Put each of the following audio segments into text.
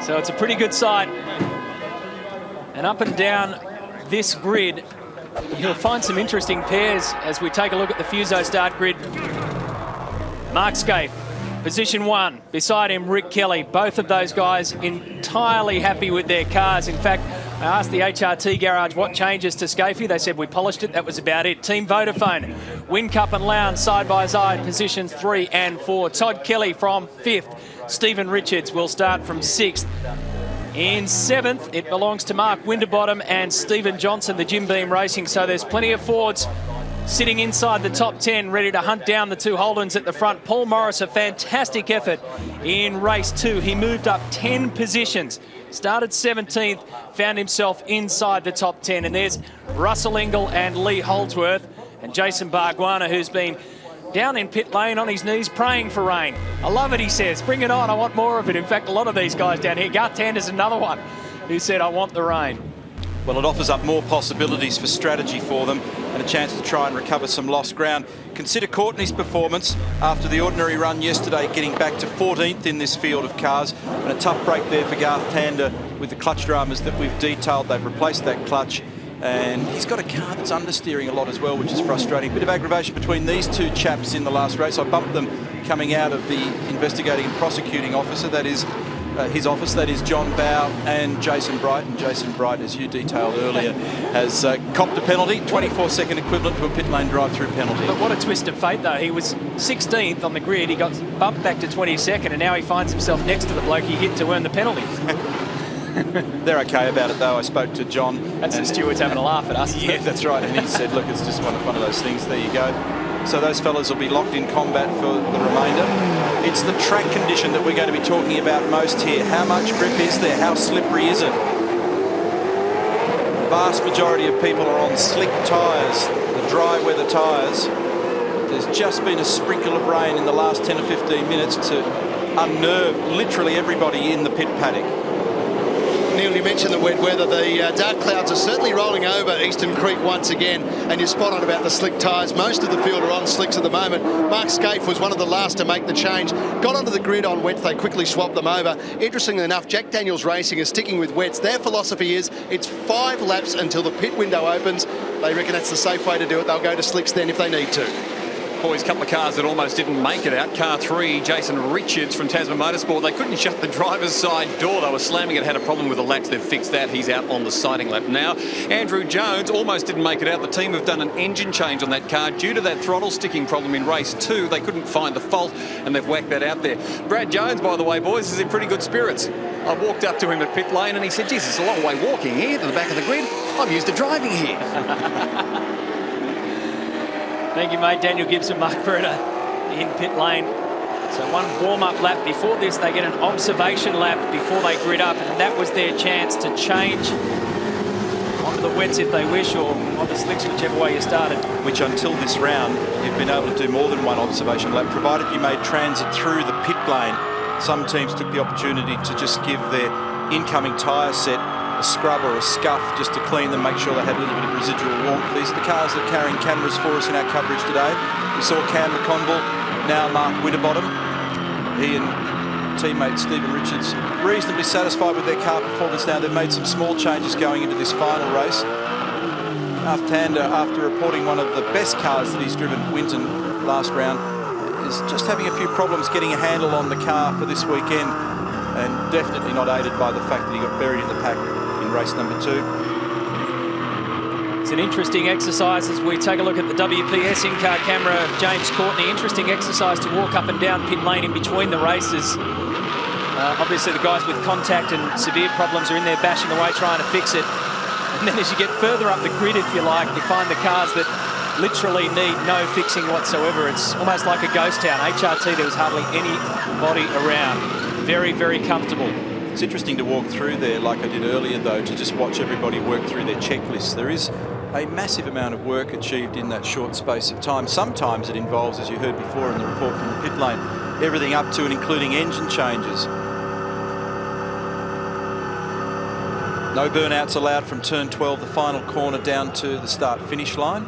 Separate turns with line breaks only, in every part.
So it's a pretty good sight. And up and down this grid, you'll find some interesting pairs as we take a look at the Fuso start grid. Mark Skaife, position 1. Beside him, Rick Kelly. Both of those guys entirely happy with their cars. In fact, I asked the HRT garage what changes to Skaife. They said we polished it, that was about it. Team Vodafone, Whincup and Lowndes side by side, positions 3 and 4. Todd Kelly from 5th. Stephen Richards will start from 6th. In 7th, it belongs to Mark Winterbottom and Stephen Johnson, the Jim Beam Racing. So there's plenty of Fords sitting inside the top 10, ready to hunt down the 2 Holdens at the front. Paul Morris, a fantastic effort in race 2. He moved up 10 positions. Started 17th, found himself inside the top 10. And there's Russell Ingall and Lee Holdsworth and Jason Bargwanna, who's been down in pit lane on his knees praying for rain. I love it, he says. Bring it on, I want more of it. In fact, a lot of these guys down here. Garth Tander's another one who said, I want the rain.
Well, it offers up more possibilities for strategy for them and a chance to try and recover some lost ground. Consider Courtney's performance after the ordinary run yesterday, getting back to 14th in this field of cars, and a tough break there for Garth Tander with the clutch dramas that we've detailed. They've replaced that clutch, and he's got a car that's understeering a lot as well, which is frustrating. Bit of aggravation between these two chaps in the last race. I bumped them coming out of the investigating and prosecuting officer, that is his office, that is John Bow and Jason Bright. And Jason Bright, as you detailed earlier, has copped a penalty, 24-second equivalent to a pit lane drive-through penalty.
But what a twist of fate, though. He was 16th on the grid. He got bumped back to 22nd, and now he finds himself next to the bloke he hit to earn the penalty.
They're okay about it, though. I spoke to John.
That's the stewards having a laugh at us.
Yeah, that's right. And he said, look, it's just one of those things. There you go. So those fellas will be locked in combat for the remainder. It's the track condition that we're going to be talking about most here. How much grip is there? How slippery is it? The vast majority of people are on slick tyres, the dry weather tyres. There's just been a sprinkle of rain in the last 10 or 15 minutes to unnerve literally everybody in the pit paddock.
Neil, you mentioned the wet weather. The dark clouds are certainly rolling over Eastern Creek once again, and you're spot on about the slick tyres. Most of the field are on slicks at the moment. Mark Skaife was one of the last to make the change. Got onto the grid on wets. They quickly swapped them over. Interestingly enough, Jack Daniels Racing is sticking with wets. Their philosophy is it's 5 laps until the pit window opens. They reckon that's the safe way to do it. They'll go to slicks then if they need to.
Boys, a couple of cars that almost didn't make it out. Car 3, Jason Richards from Tasman Motorsport. They couldn't shut the driver's side door. They were slamming it, had a problem with the latch. They've fixed that. He's out on the sighting lap now. Andrew Jones almost didn't make it out. The team have done an engine change on that car due to that throttle sticking problem in race 2. They couldn't find the fault, and they've whacked that out there. Brad Jones, by the way, boys, is in pretty good spirits. I walked up to him at pit lane and he said, geez, it's a long way walking here to the back of the grid. I'm used to driving here.
Thank you, mate. Daniel Gibson, Mark Beretta in pit lane. So one warm-up lap before this. They get an observation lap before they grid up, and that was their chance to change onto the wets if they wish, or on the slicks, whichever way you started.
Which until this round, you've been able to do more than one observation lap, provided you made transit through the pit lane. Some teams took the opportunity to just give their incoming tyre set a scrub or a scuff just to clean them, make sure they had a little bit of residual warmth. These are the cars that are carrying cameras for us in our coverage today. We saw Cam McConville, now Mark Winterbottom. He and teammate Stephen Richards reasonably satisfied with their car performance now. They've made some small changes going into this final race. Garth Tander, after reporting one of the best cars that he's driven Winton last round, is just having a few problems getting a handle on the car for this weekend, and definitely not aided by the fact that he got buried in the pack in race number 2.
It's an interesting exercise as we take a look at the WPS in-car camera of James Courtney. Interesting exercise to walk up and down pit lane in between the races. Obviously the guys with contact and severe problems are in there bashing away trying to fix it. And then as you get further up the grid, if you like, you find the cars that literally need no fixing whatsoever. It's almost like a ghost town. HRT, there was hardly anybody around. Very, very comfortable.
It's interesting to walk through there like I did earlier, though, to just watch everybody work through their checklists. There is a massive amount of work achieved in that short space of time. Sometimes it involves, as you heard before in the report from the pit lane, everything up to and including engine changes. No burnouts allowed from turn 12, the final corner, down to the start-finish line.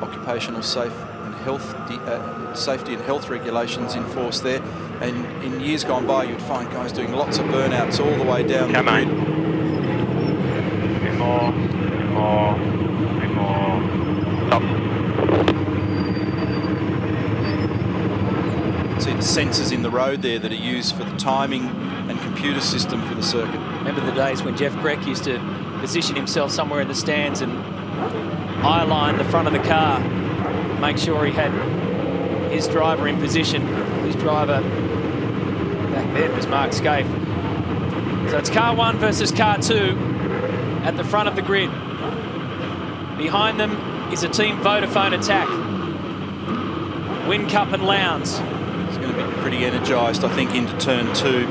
Occupational safety and health regulations in force there. And in years gone by, you'd find guys doing lots of burnouts all the way down the grid.
Bit more. Stop.
See the sensors in the road there that are used for the timing and computer system for the circuit.
Remember the days when Jeff Grech used to position himself somewhere in the stands and eye-line the front of the car, make sure he had his driver in position. His driver back then was Mark Scaife. So it's car 1 versus car 2 at the front of the grid. Behind them is a Team Vodafone attack. Whincup and Lowndes.
He's going to be pretty energised, I think, into turn 2.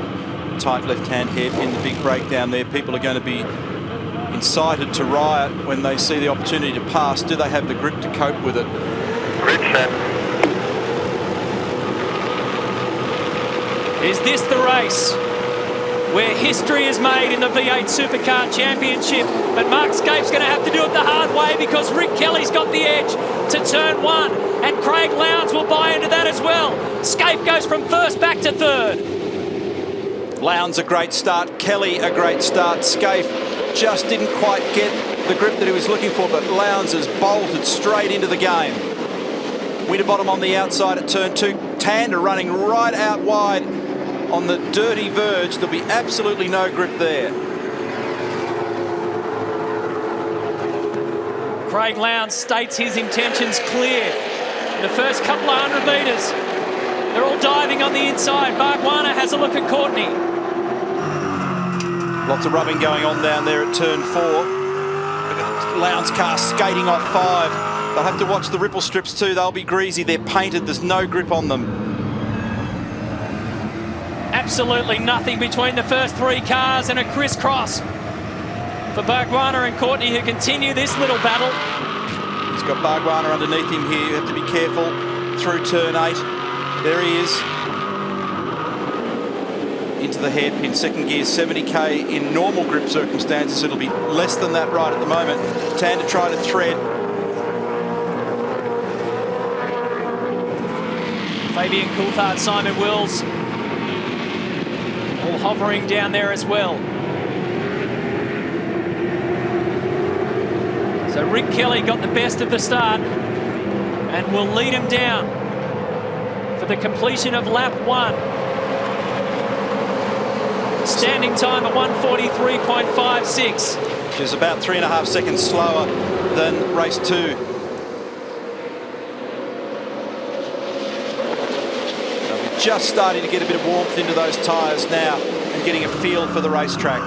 Tight left-hand hairpin, the big breakdown there. People are going to be incited to riot when they see the opportunity to pass. Do they have the grip to cope with it?
Grid set.
Is this the race where history is made in the V8 Supercar Championship? But Mark Scaife's going to have to do it the hard way because Rick Kelly's got the edge to turn 1, and Craig Lowndes will buy into that as well. Scaife goes from first back to third.
Lowndes a great start, Kelly a great start. Scaife just didn't quite get the grip that he was looking for, but Lowndes has bolted straight into the game. Winterbottom on the outside at turn 2. Tander running right out wide on the dirty verge. There'll be absolutely no grip there.
Craig Lowndes states his intentions clear. In the first couple of 100 metres, they're all diving on the inside. Mark Warner has a look at Courtney.
Lots of rubbing going on down there at turn 4. Lowndes' car skating off 5. They'll have to watch the ripple strips too. They'll be greasy. They're painted. There's no grip on them.
Absolutely nothing between the first 3 cars, and a crisscross for Bargwanna and Courtney, who continue this little battle.
He's got Bargwanna underneath him here. You have to be careful through turn 8. There he is. Into the hairpin, second gear, 70k in normal grip circumstances. It'll be less than that right at the moment. Tander trying to thread.
Fabian Coulthard, Simon Wills, all hovering down there as well. So Rick Kelly got the best of the start and will lead him down for the completion of lap 1. Standing time at 1:43.56.
Which is about 3.5 seconds slower than race 2. Just starting to get a bit of warmth into those tyres now and getting a feel for the racetrack.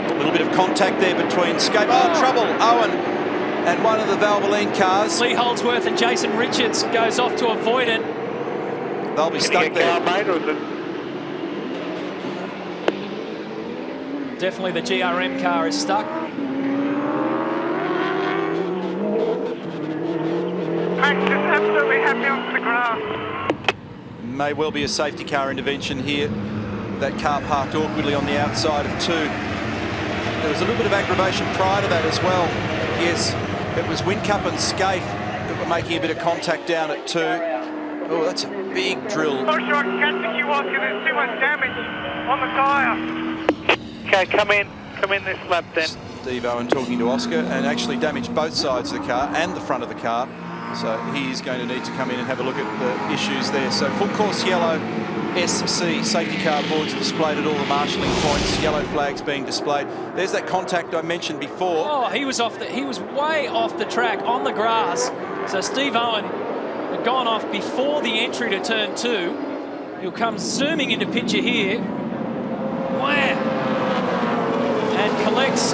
A little bit of contact there between Scaife. Oh, trouble, Owen and one of the Valvoline cars.
Lee Holdsworth and Jason Richards goes off to avoid it.
They'll be stuck there.
Definitely the GRM car is stuck.
Max is absolutely happy on the grass.
May well be a safety car intervention here. That car parked awkwardly on the outside of 2. There was a little bit of aggravation prior to that as well. Yes, it was Whincup and Scaife that were making a bit of contact down at 2. Oh, that's a big drill.
Not sure I can catch you, Oscar. There's too much damage on the tyre. Okay, come in this lap then.
Steve Owen talking to Oscar, and actually damaged both sides of the car and the front of the car. So he's going to need to come in and have a look at the issues there. So full course yellow, SC, safety car boards displayed at all the marshalling points, yellow flags being displayed. There's that contact I mentioned before.
Oh, he was way off the track on the grass. So Steve Owen had gone off before the entry to turn 2. He'll come zooming into picture here. Wow. And collects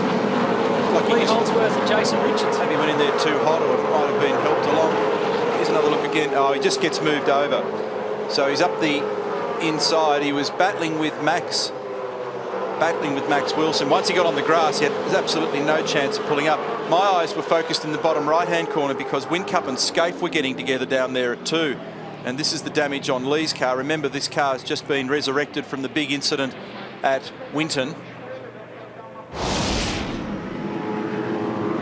Lee Holdsworth and Jason Richards.
Maybe went in there too hot, or it might have been helped along. Here's another look again. Oh, he just gets moved over. So he's up the inside. He was battling with Max Wilson. Once he got on the grass, he had absolutely no chance of pulling up. My eyes were focused in the bottom right-hand corner because Whincup and Scaife were getting together down there at 2. And this is the damage on Lee's car. Remember, this car has just been resurrected from the big incident at Winton.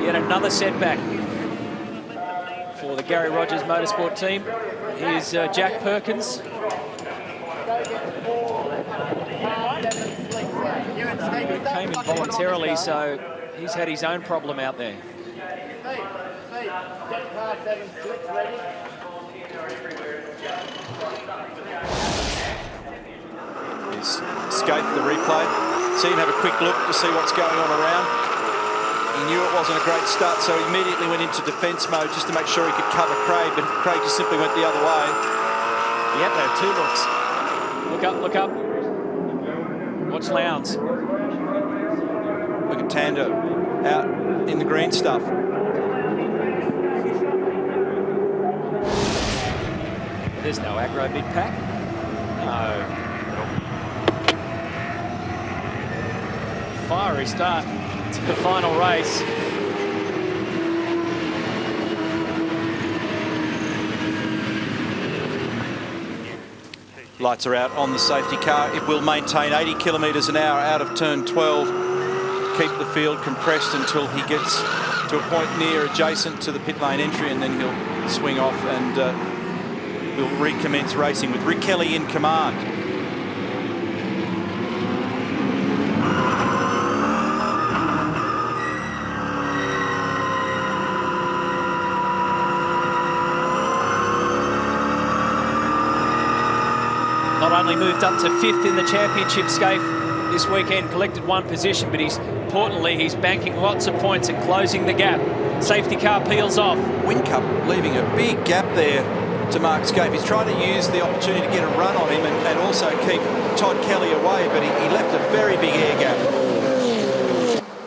Yet another setback for the the Gary Rogers Motorsport team. Here's Jack Perkins. He came in voluntarily, so he's had his own problem out there.
He's escaped the replay. See him have a quick look to see what's going on around. He knew it wasn't a great start, so he immediately went into defence mode just to make sure he could cover Craig, but Craig just simply went the other way.
He had to have two looks. Look up, look up. Watch Lowndes.
Look at Tando out in the green stuff.
There's no aggro big pack. No. Fiery start to the final race.
Lights are out on the safety car. It will maintain 80 kilometres an hour out of turn 12. Keep the field compressed until he gets to a point near adjacent to the pit lane entry, and then he'll swing off and we'll recommence racing with Rick Kelly in command.
Not only moved up to 5th in the championship, Scaife, this weekend, collected 1 position, but importantly, he's banking lots of points and closing the gap. Safety car peels off.
Whincup leaving a big gap there to Mark Scaife. He's trying to use the opportunity to get a run on him and also keep Todd Kelly away, but he left a very big air gap.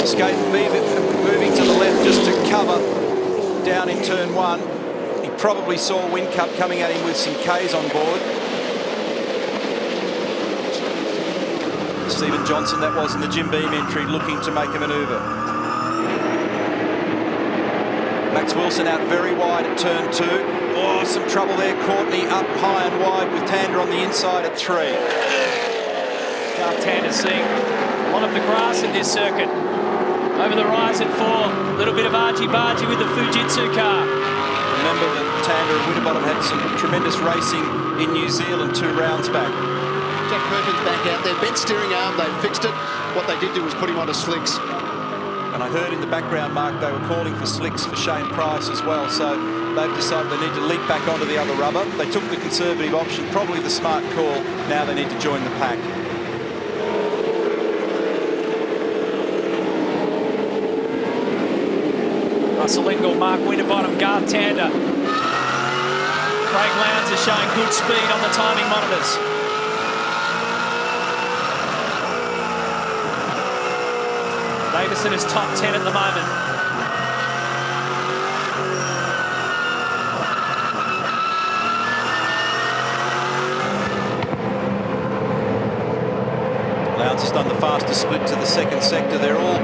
Scaife moving to the left just to cover down in turn 1. He probably saw Whincup coming at him with some Ks on board. Stephen Johnson, that was in the Jim Beam entry, looking to make a manoeuvre. Max Wilson out very wide at turn 2. Oh, some trouble there. Courtney up high and wide with Tander on the inside at 3.
Garth Tander seeing a lot of the grass in this circuit. Over the rise at 4. A little bit of argy-bargy with the Fujitsu car.
Remember that Tander and Winterbottom had some tremendous racing in New Zealand 2 rounds back.
Jack Perkins back out there. Bent steering arm, they fixed it. What they did do was put him onto slicks.
And I heard in the background, Mark, they were calling for slicks for Shane Price as well. So they've decided they need to leap back onto the other rubber. They took the conservative option, probably the smart call. Now they need to join the pack.
Russell Ingall, Mark Winterbottom, Garth Tander. Craig Lowndes is showing good speed on the timing monitors. Davison is top 10 at the moment.
Lowndes has done the fastest split to the second sector. They're all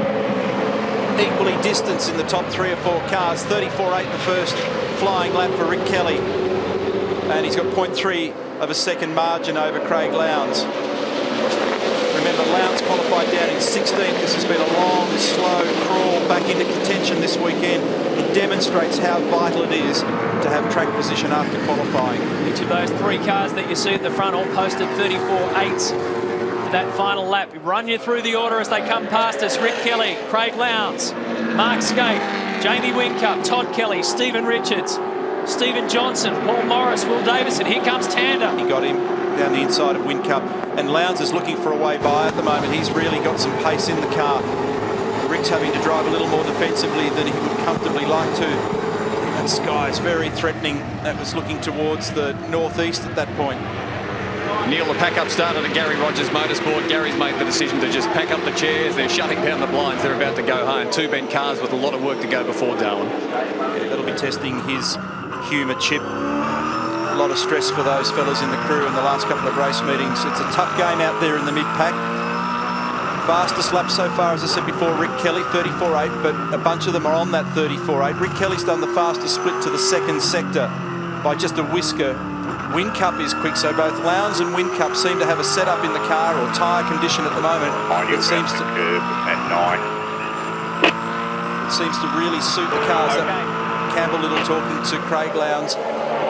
equally distanced in the top 3 or 4 cars. 34.8 the first flying lap for Rick Kelly. And he's got 0.3 of a second margin over Craig Lowndes. Remember, Lowndes qualified down in 16th. This has been a long, slow crawl back into contention this weekend. It demonstrates how vital it is to have track position after qualifying.
Each of those 3 cars that you see at the front all posted 34.8s for that final lap. We run you through the order as they come past us. Rick Kelly, Craig Lowndes, Mark Scaife, Jamie Whincup, Todd Kelly, Stephen Richards, Stephen Johnson, Paul Morris, Will Davison. Here comes Tander.
He got him down the inside of Whincup, and Lowndes is looking for a way by at the moment. He's really got some pace in the car. Rick's having to drive a little more defensively than he would comfortably like to. That sky is very threatening. That was looking towards the northeast at that point.
Neil, the pack-up started at Gary Rogers Motorsport. Gary's made the decision to just pack up the chairs. They're shutting down the blinds. They're about to go home. 2 bent cars with a lot of work to go before Darwin.
Yeah, that'll be testing his humour chip. A lot of stress for those fellas in the crew in the last couple of race meetings. It's a tough game out there in the mid-pack. Fastest lap so far, as I said before, Rick Kelly, 34.8, but a bunch of them are on that 34.8. Rick Kelly's done the fastest split to the second sector by just a whisker. Whincup is quick, so both Lowndes and Whincup seem to have a setup in the car or tyre condition at the moment. It seems to
curve at 9.
It seems to really suit the cars. That Campbell Little talking to Craig Lowndes.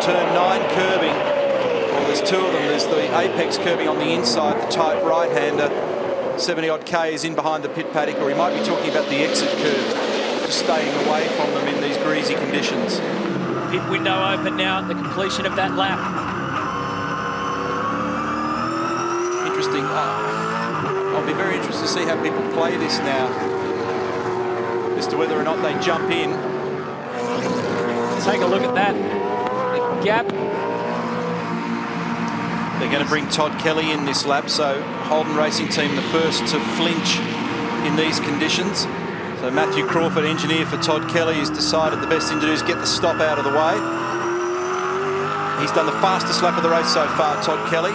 Turn 9 curbing. Well, there's two of them. There's the apex curbing on the inside, the tight right-hander. 70-odd Ks in behind the pit paddock, or he might be talking about the exit curve. Just staying away from them in these greasy conditions.
Pit window open now at the completion of that lap.
Interesting. I'll be very interested to see how people play this now, as to whether or not they jump in.
Take a look at that. The gap.
They're going to bring Todd Kelly in this lap, so Holden Racing Team the first to flinch in these conditions. So Matthew Crawford, engineer for Todd Kelly, has decided the best thing to do is get the stop out of the way. He's done the fastest lap of the race so far, Todd Kelly.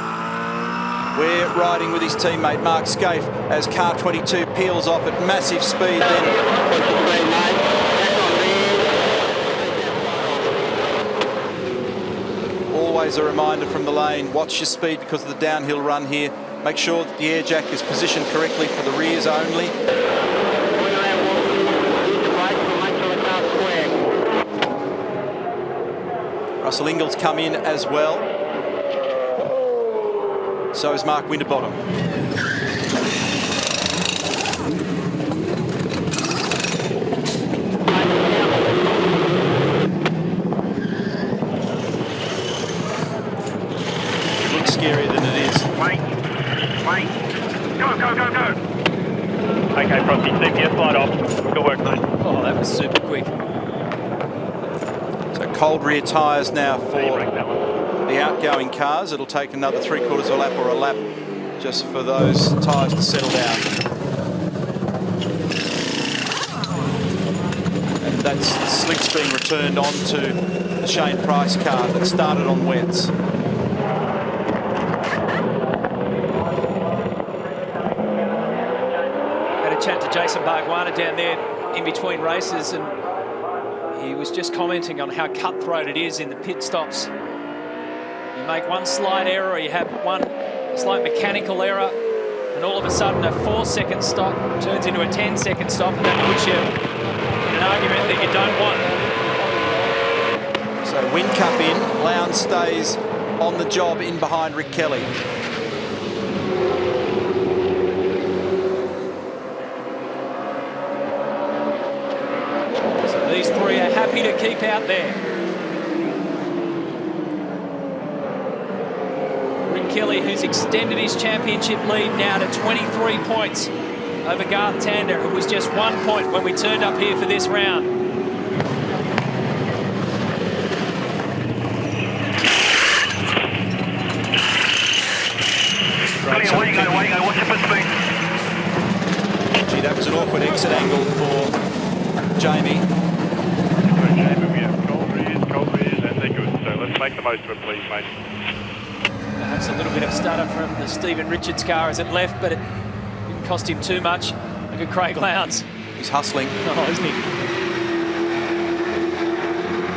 We're riding with his teammate Mark Scaife as car 22 peels off at massive speed. Then always a reminder from the lane, watch your speed because of the downhill run here. Make sure that the air jack is positioned correctly for the rears only. Russell Ingall's come in as well. So is Mark Winterbottom. It looks scarier than it is.
Wait. Go. Okay, Frosty, CPS light off. Good work, mate.
Oh, that was super quick.
So cold rear tyres now for the outgoing cars. It'll take another 3/4 of a lap or a lap just for those tyres to settle down. And that's the slicks being returned onto the Shane Price car that started on wets.
Had a chat to Jason Bargwanna down there in between races, and he was just commenting on how cutthroat it is in the pit stops. You make one slight error, or you have one slight mechanical error, and all of a sudden a 4-second stop turns into a 10-second stop, and that puts you in an argument that you don't want.
So Whincup in, Lowndes stays on the job in behind Rick Kelly.
So these three are happy to keep out there. Kelly, who's extended his championship lead now to 23 points over Garth Tander, who was just 1 point when we turned up here for this round.
Away you go, watch it for speed.
Gee, that was an awkward exit angle for Jamie.
We have cold rears, and they're good. So let's make the most of it, please, mate.
Perhaps a little bit of stutter from the Stephen Richards car as it left, but it didn't cost him too much. Look at Craig Lowndes.
He's hustling.
Oh, isn't he?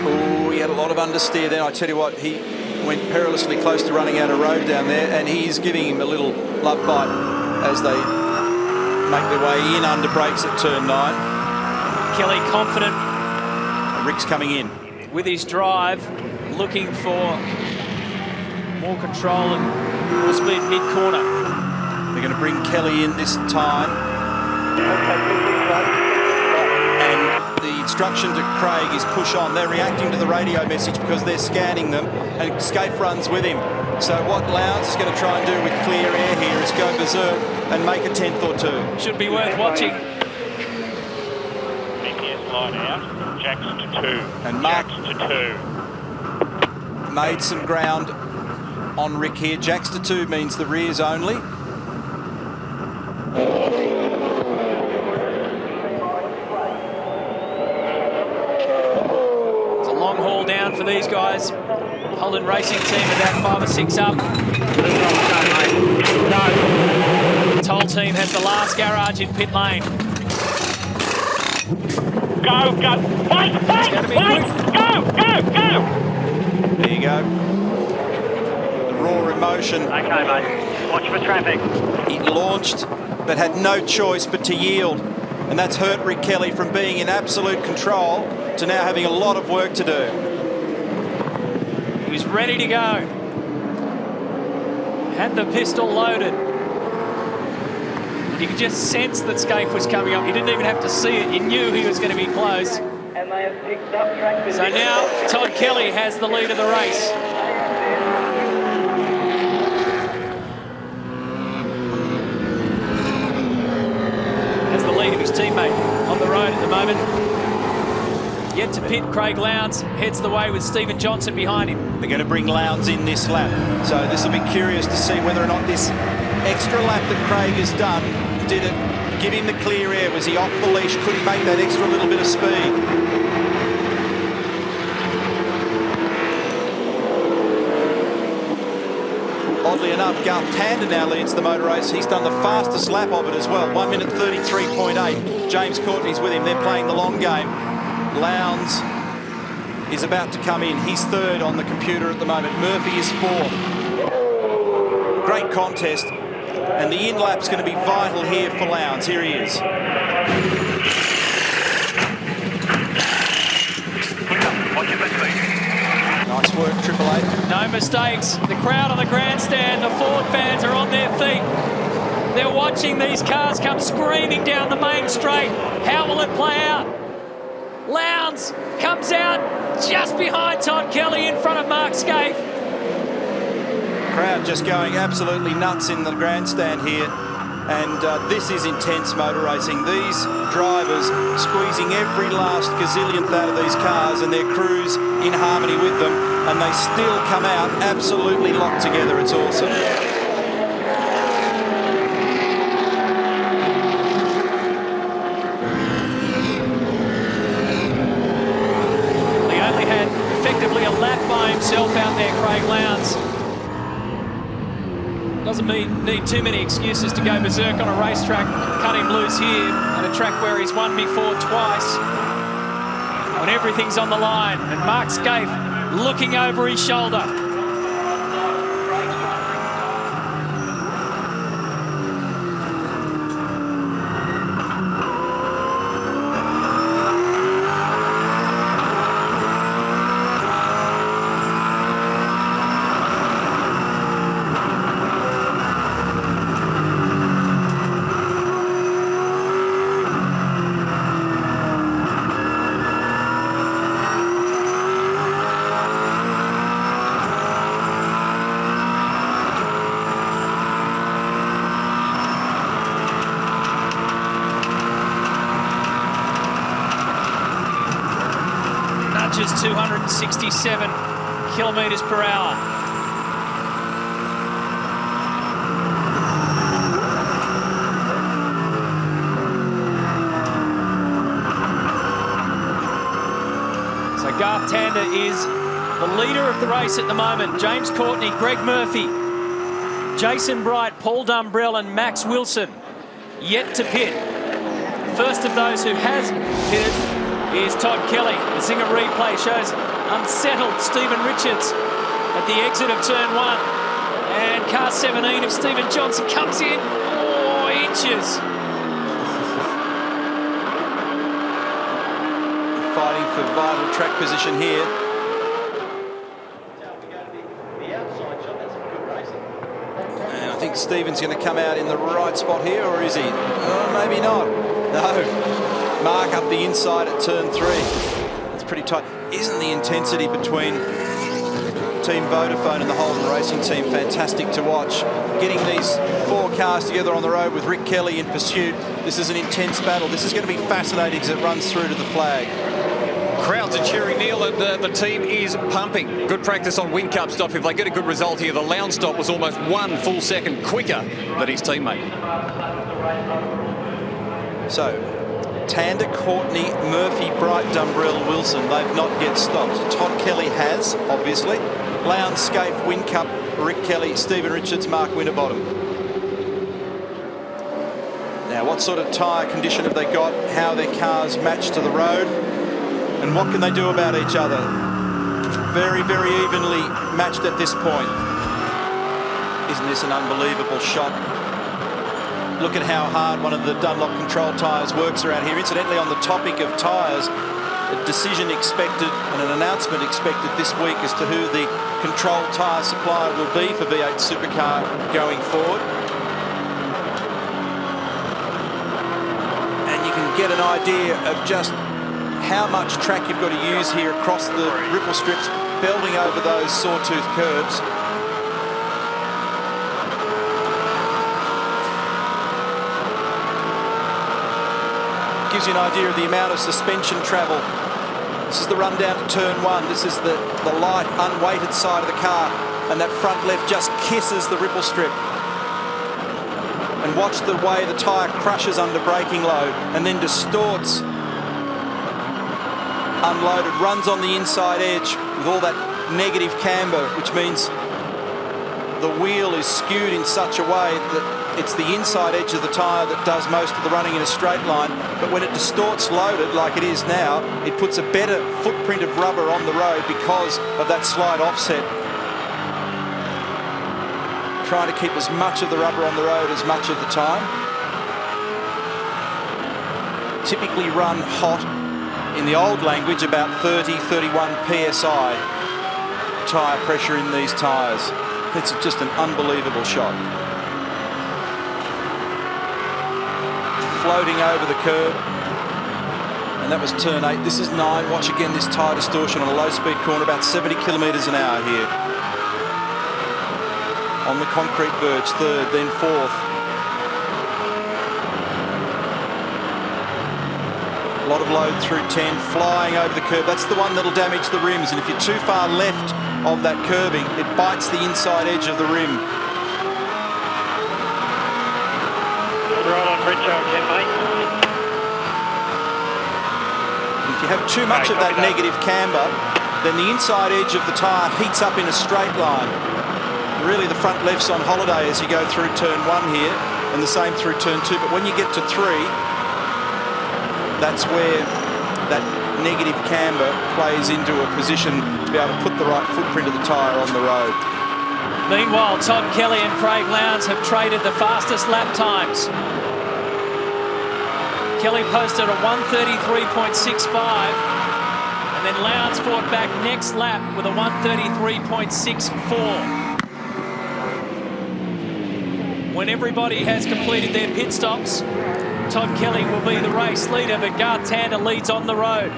Oh, he had a lot of understeer then. I tell you what, he went perilously close to running out of road down there, and he's giving him a little love bite as they make their way in under brakes at turn 9.
Kelly confident.
Rick's coming in.
With his drive, looking for more control and more speed mid-corner.
They're going to bring Kelly in this time. And the instruction to Craig is push on. They're reacting to the radio message because they're scanning them, and Scaife runs with him. So what Lowndes is going to try and do with clear air here is go berserk and make a 10th or 2.
Should be worth watching.
CPS line out. Jacks to 2.
And Mark
Jacks to 2.
made some ground on Rick here. Jacks to 2 means the rears only.
It's a long haul down for these guys. Holden Racing Team about 5 or 6 up. The Toll Team has the last garage in pit lane.
Go! Wait! Go!
There you go. The raw emotion.
Okay, mate. Watch for traffic.
He launched, but had no choice but to yield. And that's hurt Rick Kelly from being in absolute control to now having a lot of work to do.
He was ready to go. Had the pistol loaded. You could just sense that Scaife was coming up. You didn't even have to see it. You knew he was going to be close.
And they have picked up track
So
position.
now Todd Kelly has the lead of the race. Has the lead of his teammate on the road at the moment. Yet to pit, Craig Lowndes heads the way with Stephen Johnson behind him.
They're going to bring Lowndes in this lap. So this will be curious to see whether or not this extra lap that Craig has done, did it give him the clear air? Was he off the leash? Could he make that extra little bit of speed? Oddly enough, Garth Tander now leads the motor race. He's done the fastest lap of it as well, 1 minute 33.8. James Courtney's with him. They're playing the long game. Lowndes is about to come in. He's third on the computer at the moment. Murphy is fourth. Great contest. And the in-lap's going to be vital here for Lowndes. Here he is. Nice work, Triple Eight.
No mistakes. The crowd on the grandstand, the Ford fans are on their feet. They're watching these cars come screaming down the main straight. How will it play out? Lowndes comes out just behind Todd Kelly in front of Mark Scaife.
Crowd just going absolutely nuts in the grandstand here. And this is intense motor racing. These drivers squeezing every last gazillionth out of these cars and their crews in harmony with them. And they still come out absolutely locked together. It's awesome.
Effectively a lap by himself out there, Craig Lowndes. Doesn't need too many excuses to go berserk on a racetrack. Cut him loose here at a track where he's won before twice. When everything's on the line, and Mark Scaife looking over his shoulder. Just 267 kilometres per hour. So Garth Tander is the leader of the race at the moment. James Courtney, Greg Murphy, Jason Bright, Paul Dumbrell and Max Wilson yet to pit. First of those who has pitted is Todd Kelly. The Zinger replay shows unsettled Stephen Richards at the exit of turn 1. And car 17 of Stephen Johnson comes in 4 inches.
Fighting for vital track position here. And I think Stephen's going to come out in the right spot here, or is he? Oh, maybe not. No. Mark up the inside at turn 3. It's pretty tight. Isn't the intensity between Team Vodafone and the Holden Racing team fantastic to watch? Getting these 4 cars together on the road with Rick Kelly in pursuit. This is an intense battle. This is going to be fascinating as it runs through to the flag.
Crowds are cheering, Neil, and the team is pumping. Good practice on Wing Cup stop. If they get a good result here, the Lowndes stop was almost 1 full second quicker than his teammate.
So, Tander, Courtney, Murphy, Bright, Dumbrell, Wilson, they've not yet stopped. Todd Kelly has, obviously. Lowndes, Scaife, Whincup, Rick Kelly, Stephen Richards, Mark Winterbottom. Now, what sort of tyre condition have they got? How their cars match to the road? And what can they do about each other? Very, very evenly matched at this point. Isn't this an unbelievable shot? Look at how hard one of the Dunlop control tyres works around here. Incidentally, on the topic of tyres, a decision expected and an announcement expected this week as to who the control tyre supplier will be for V8 Supercar going forward. And you can get an idea of just how much track you've got to use here across the ripple strips, belting over those sawtooth curves. Gives you an idea of the amount of suspension travel. This is the run down to turn one. This is the light, unweighted side of the car, and that front left just kisses the ripple strip. And watch the way the tyre crushes under braking load and then distorts. Unloaded, runs on the inside edge with all that negative camber, which means the wheel is skewed in such a way that it's the inside edge of the tyre that does most of the running in a straight line. But when it distorts loaded like it is now, it puts a better footprint of rubber on the road because of that slight offset. Trying to keep as much of the rubber on the road as much of the time. Typically run hot, in the old language, about 30, 31 PSI tyre pressure in these tyres. It's just an unbelievable shot. Floating over the curb, and that was turn 8. This is 9. Watch again this tyre distortion on a low-speed corner, about 70 kilometres an hour here. On the concrete verge, third, then fourth. A lot of load through 10, flying over the curb. That's the one that'll damage the rims, and if you're too far left of that curbing, it bites the inside edge of the rim.
Right on Repco again, mate.
If you have too much of that negative camber, then the inside edge of the tyre heats up in a straight line. Really, the front left's on holiday as you go through turn 1 here, and the same through turn 2. But when you get to 3, that's where that negative camber plays into a position to be able to put the right footprint of the tyre on the road.
Meanwhile, Todd Kelly and Craig Lowndes have traded the fastest lap times. Kelly posted a 1:33.65, and then Lowndes fought back next lap with a 1:33.64. When everybody has completed their pit stops, Todd Kelly will be the race leader, but Garth Tander leads on the road.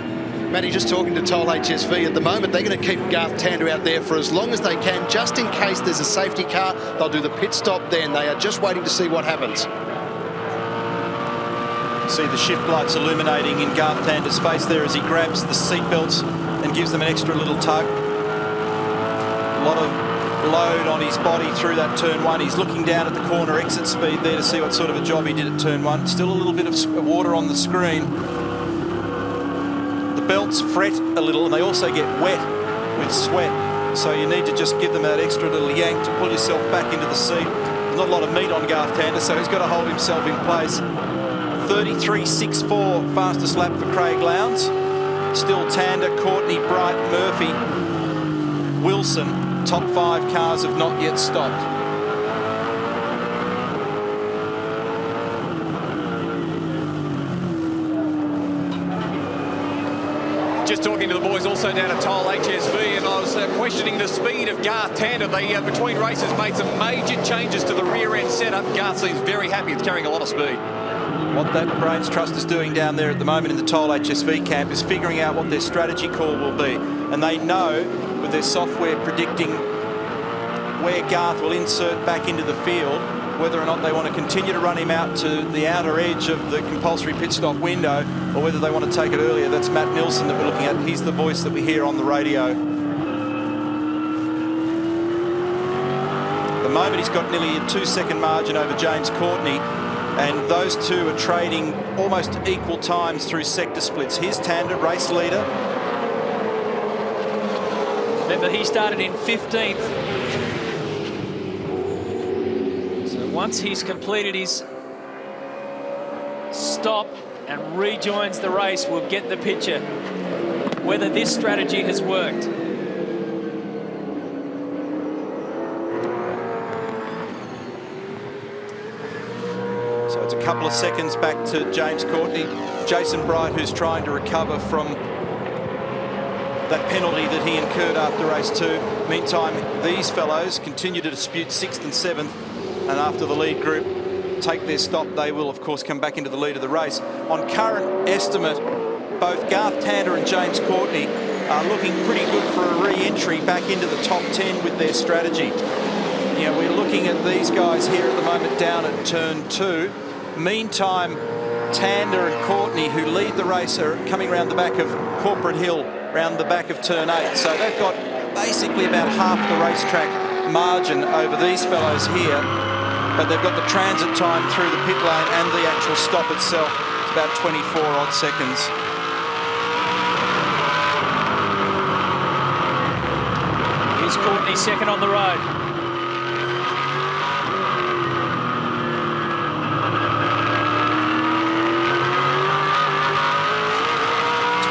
Matty, just talking to Toll HSV, at the moment they're going to keep Garth Tander out there for as long as they can, just in case there's a safety car. They'll do the pit stop then. They are just waiting to see what happens.
See the shift lights illuminating in Garth Tander's face there as he grabs the seat belts and gives them an extra little tug. A lot of load on his body through that turn 1. He's looking down at the corner exit speed there to see what sort of a job he did at turn 1. Still a little bit of water on the screen. The belts fret a little and they also get wet with sweat. So you need to just give them that extra little yank to pull yourself back into the seat. There's not a lot of meat on Garth Tander, so he's got to hold himself in place. 33.64 fastest lap for Craig Lowndes. Still Tander, Courtney, Bright, Murphy, Wilson. Top 5 cars have not yet stopped.
Just talking to the boys also down at Toll HSV, and I was questioning the speed of Garth Tander. They, between races, made some major changes to the rear end setup. Garth seems very happy with carrying a lot of speed.
What that Brains Trust is doing down there at the moment in the Toll HSV camp is figuring out what their strategy call will be. And they know, with their software predicting where Garth will insert back into the field, whether or not they want to continue to run him out to the outer edge of the compulsory pit stop window or whether they want to take it earlier. That's Matt Nilsson that we're looking at. He's the voice that we hear on the radio. At the moment, he's got nearly a 2-second margin over James Courtney, and those two are trading almost equal times through sector splits. Here's Tander, race leader.
Remember, he started in 15th. So once he's completed his stop and rejoins the race, we'll get the picture whether this strategy has worked.
So it's a couple of seconds back to James Courtney. Jason Bright, who's trying to recover from that penalty that he incurred after race 2. Meantime, these fellows continue to dispute 6th and 7th, and after the lead group take their stop, they will of course come back into the lead of the race. On current estimate, both Garth Tander and James Courtney are looking pretty good for a re-entry back into the top 10 with their strategy. You know, we're looking at these guys here at the moment down at turn 2. Meantime, Tander and Courtney, who lead the race, are coming around the back of Corporate Hill, round the back of turn 8. So they've got basically about half the racetrack margin over these fellows here. But they've got the transit time through the pit lane and the actual stop itself. It's about 24 odd seconds.
Here's Courtney second on the road.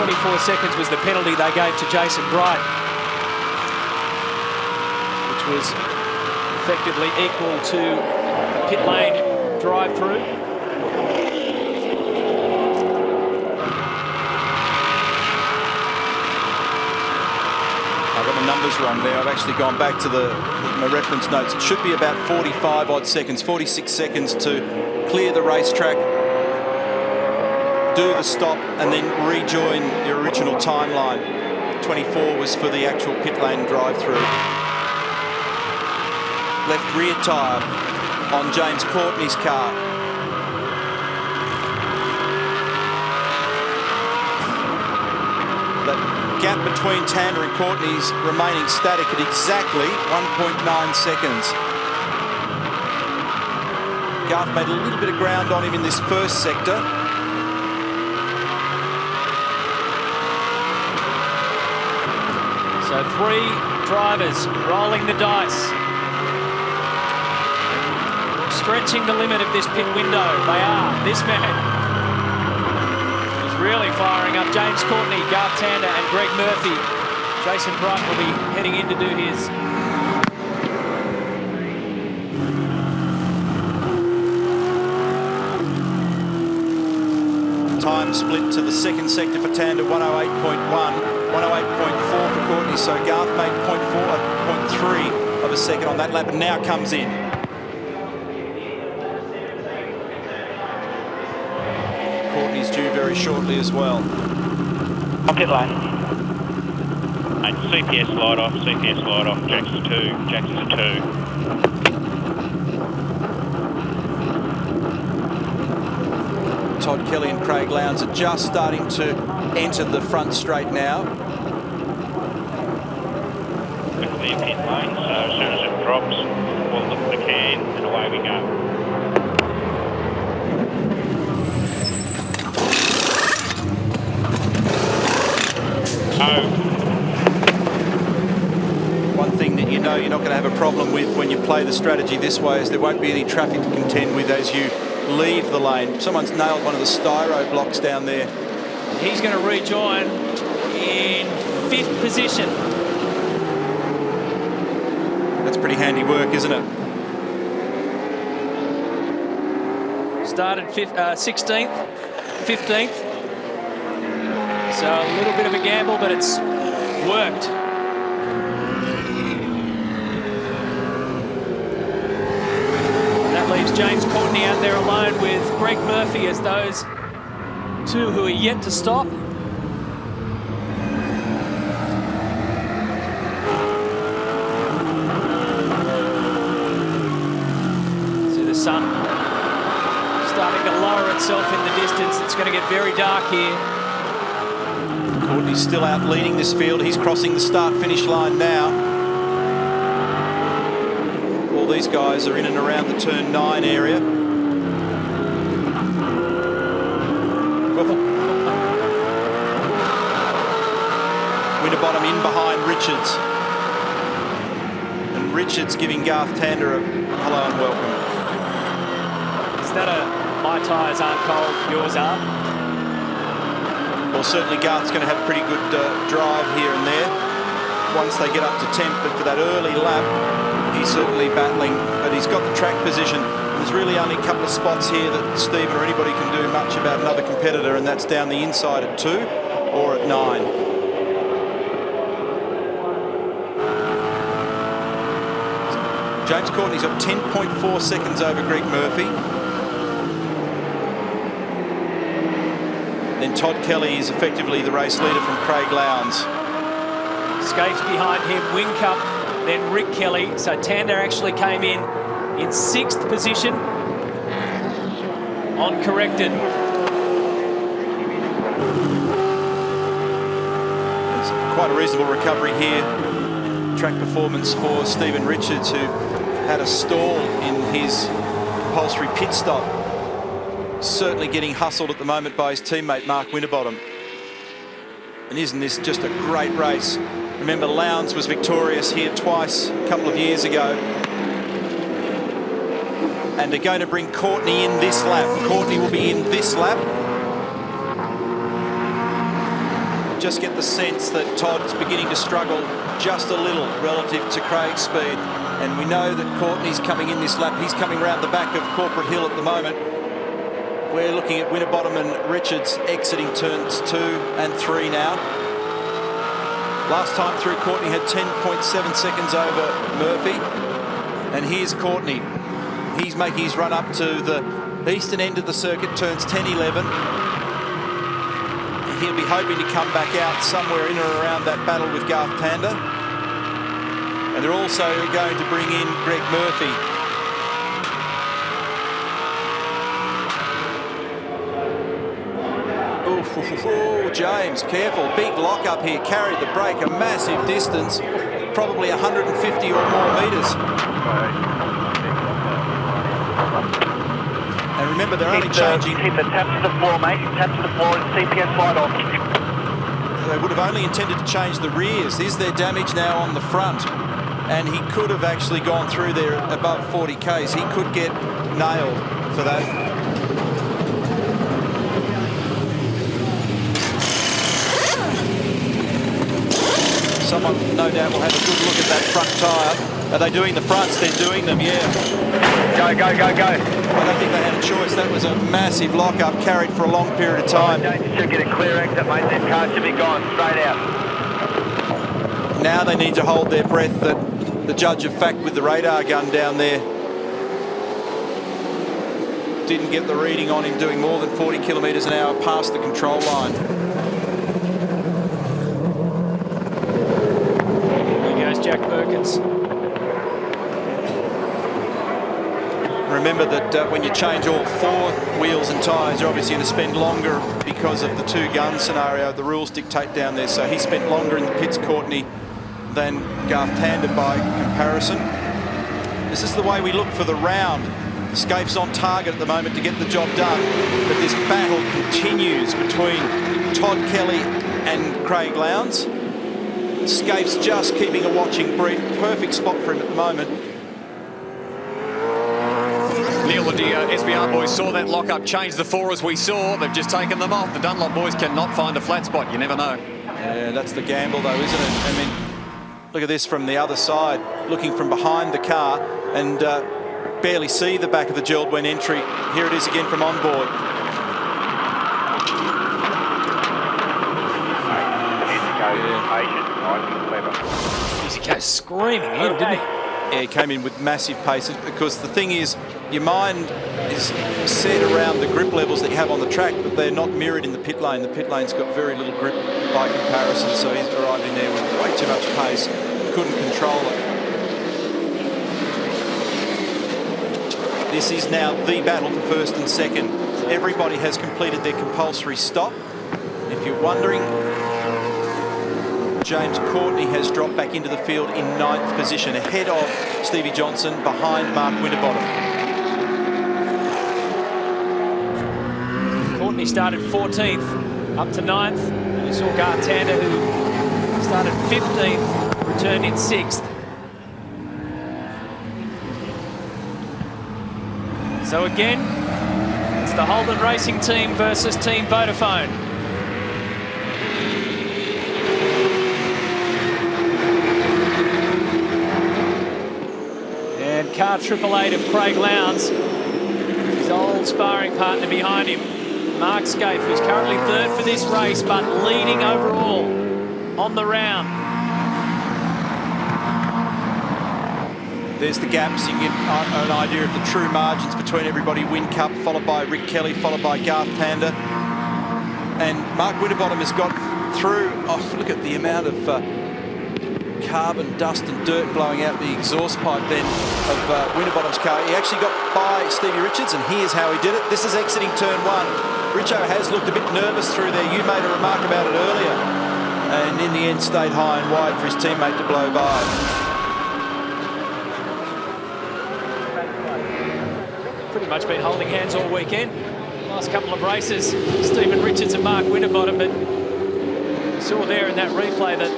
.24 was the penalty they gave to Jason Bright, which was effectively equal to pit lane drive-through.
I've got the numbers wrong there. I've actually gone back to my reference notes. It should be about 45 odd seconds, 46 seconds to clear the racetrack, do the stop, and then rejoin the original timeline. 24 was for the actual pit lane drive-through. Left rear tyre on James Courtney's car. The gap between Tander and Courtney's remaining static at exactly 1.9 seconds. Garth made a little bit of ground on him in this first sector.
So 3 drivers rolling the dice, stretching the limit of this pit window. They are. This man is really firing up. James Courtney, Garth Tander and Greg Murphy. Jason Bright will be heading in to do his.
Time split to the second sector for Tander, 108.1, 108.4 for Courtney. So Garth made 0.3 of a second on that lap, and now comes in. Courtney's due very shortly as well.
On pit lane.
Mate, CPS slide off, Jackson's 2, Jackson's a 2.
Todd Kelly and Craig Lowndes are just starting to enter the front straight now.
We're clear pit lane, so as soon as it drops, we'll look at the can and away we go.
One thing that you know you're not going to have a problem with when you play the strategy this way is there won't be any traffic to contend with as you leave the lane. Someone's nailed one of the styro blocks down there.
He's going to rejoin in 5th position.
That's pretty handy work, isn't it?
Started 16th, 15th. So a little bit of a gamble, but it's worked. That leaves James Courtney out there alone with Greg Murphy as those 2 who are yet to stop. See the sun starting to lower itself in the distance. It's going to get very dark here.
Courtney's still out leading this field. He's crossing the start-finish line now. All these guys are in and around the turn 9 area. Winterbottom in behind Richards. And Richards giving Garth Tander a hello and welcome.
Is that a my tyres aren't cold, yours are?
Well, certainly Garth's going to have a pretty good drive here and there once they get up to temp, but for that early lap, he's certainly battling, but he's got the track position. There's really only a couple of spots here that Stephen or anybody can do much about another competitor, and that's down the inside at 2 or at 9. James Courtney's got 10.4 seconds over Greg Murphy. Then Todd Kelly is effectively the race leader from Craig Lowndes.
Scapes behind him, Whincup, then Rick Kelly. So Tander actually came in 6th position, uncorrected.
It's quite a reasonable recovery here. Track performance for Stephen Richards, who had a stall in his compulsory pit stop. Certainly getting hustled at the moment by his teammate Mark Winterbottom. And isn't this just a great race? Remember, Lowndes was victorious here twice a couple of years ago. And they're going to bring Courtney in this lap. Courtney will be in this lap. Just get the sense that Todd's beginning to struggle just a little relative to Craig's speed. And we know that Courtney's coming in this lap. He's coming round the back of Corporate Hill at the moment. We're looking at Winterbottom and Richards exiting turns 2 and 3 now. Last time through, Courtney had 10.7 seconds over Murphy. And here's Courtney. He's making his run up to the eastern end of the circuit, turns 10, 11. He'll be hoping to come back out somewhere in or around that battle with Garth Tander. And they're also going to bring in Greg Murphy. Oh, James, careful. Big lock up here. Carried the brake a massive distance. Probably 150 or more metres. And remember, they're only changing...
Keep the tap to the floor, mate. Tap to the floor and CPS light off.
They would have only intended to change the rears. Is there damage now on the front? And he could have actually gone through there above 40 Ks. He could get nailed for that. Someone, no doubt, will have a good look at that front tyre. Are they doing the fronts? They're doing them, yeah.
Go, go, go, go.
I don't think they had a choice. That was a massive lock-up carried for a long period of time.
You should get a clear exit, mate. That car should be gone straight out.
Now they need to hold their breath that the judge of fact with the radar gun down there didn't get the reading on him doing more than 40 kilometres an hour past the control line.
Jack Perkins.
Remember that when you change all 4 wheels and tyres, you're obviously going to spend longer because of the 2-gun scenario. The rules dictate down there. So he spent longer in the pits, Courtney, than Garth Tander by comparison. This is the way we look for the round. Scapes on target at the moment to get the job done. But this battle continues between Todd Kelly and Craig Lowndes. Scapes just keeping a watching brief. Perfect spot for him at the moment.
Neil, the SBR boys saw that lock-up change the 4 as we saw. They've just taken them off. The Dunlop boys cannot find a flat spot. You never know.
Yeah, that's the gamble, though, isn't it? I mean, look at this from the other side, looking from behind the car and barely see the back of the Geraldwyn entry. Here it is again from on board.
He goes screaming in, didn't he?
Yeah, he came in with massive pace because the thing is, your mind is set around the grip levels that you have on the track, but they're not mirrored in the pit lane. The pit lane's got very little grip by comparison, so he's arrived in there with way too much pace. Couldn't control it. This is now the battle for first and second. Everybody has completed their compulsory stop. If you're wondering, James Courtney has dropped back into the field in 9th position, ahead of Stevie Johnson, behind Mark Winterbottom.
Courtney started 14th, up to 9th. And you saw Garth Tander, who started 15th, returned in 6th. So again, it's the Holden Racing team versus Team Vodafone. And car 888 of Craig Lowndes, his old sparring partner behind him, Mark Scaife, who's currently 3rd for this race, but leading overall on the round.
There's the gaps. You can get an idea of the true margins between everybody. Whincup, followed by Rick Kelly, followed by Garth Tander. And Mark Winterbottom has got through. Oh, look at the amount of carbon, dust and dirt blowing out the exhaust pipe then of Winterbottom's car. He actually got by Stevie Richards, and here's how he did it. This is exiting turn 1. Richo has looked a bit nervous through there. You made a remark about it earlier. And in the end stayed high and wide for his teammate to blow by.
Pretty much been holding hands all weekend. Last couple of races, Stephen Richards and Mark Winterbottom, but you saw there in that replay that